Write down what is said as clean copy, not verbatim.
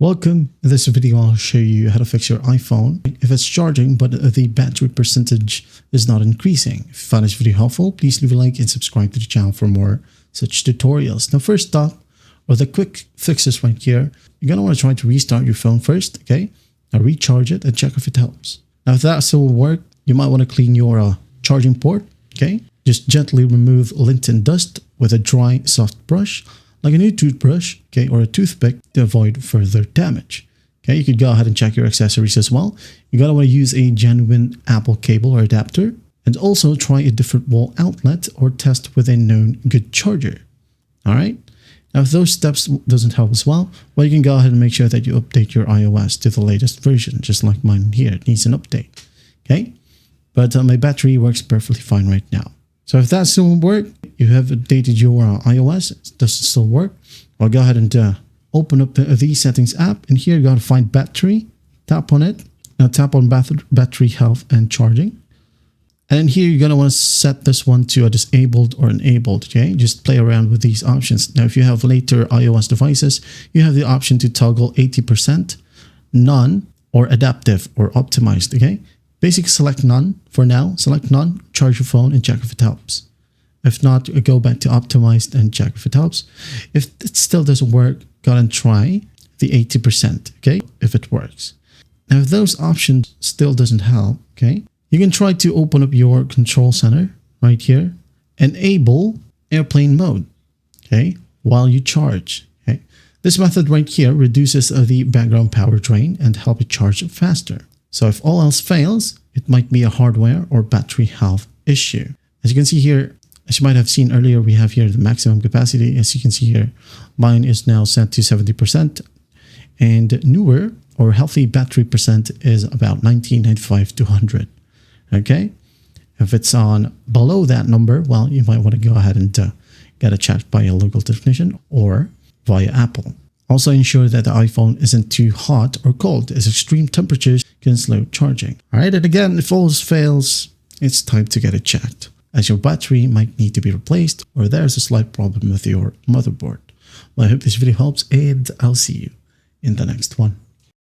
Welcome. In this video, I'll show you how to fix your iPhone if it's charging but the battery percentage is not increasing. If you found this video helpful, please leave a like and subscribe to the channel for more such tutorials. Now, first up, with the quick fixes right here, you're going to want to try to restart your phone first, okay? Now recharge it and check if it helps. Now, if that still will work, you might want to clean your charging port, okay? Just gently remove lint and dust with a dry, soft brush, like a new toothbrush, okay, or a toothpick to avoid further damage. Okay, you could go ahead and check your accessories as well. You're going to want to use a genuine Apple cable or adapter, and also try a different wall outlet or test with a known good charger. All right. Now, if those steps doesn't help as well, you can go ahead and make sure that you update your iOS to the latest version, just like mine here. It needs an update. Okay, but my battery works perfectly fine right now. So if that still won't work, you have updated your iOS, it doesn't still work, well, go ahead and open up the settings app, and here you're going to find battery, tap on it. Now tap on battery health and charging. And then here you're going to want to set this one to a disabled or enabled, okay? Just play around with these options. Now, if you have later iOS devices, you have the option to toggle 80%, none, or adaptive or optimized, okay? Basically, select none for now. Select none, charge your phone, and check if it helps. If not, go back to optimized and check if it helps. If it still doesn't work, go ahead and try the 80%, okay, if it works. Now, if those options still doesn't help, okay, you can try to open up your control center right here, enable airplane mode, okay, while you charge, okay. This method right here reduces the background power drain and help you charge faster. So if all else fails, it might be a hardware or battery health issue. As you can see here, as you might have seen earlier, we have here the maximum capacity. As you can see here, mine is now set to 70%, and newer or healthy battery percent is about 95 to 100. Okay, if it's on below that number, well, you might want to go ahead and get it checked by a local technician or via Apple. Also ensure that the iPhone isn't too hot or cold, as extreme temperatures can slow charging. All right, and again, if all else fails, it's time to get it checked, as your battery might need to be replaced or there's a slight problem with your motherboard. Well, I hope this video helps, and I'll see you in the next one.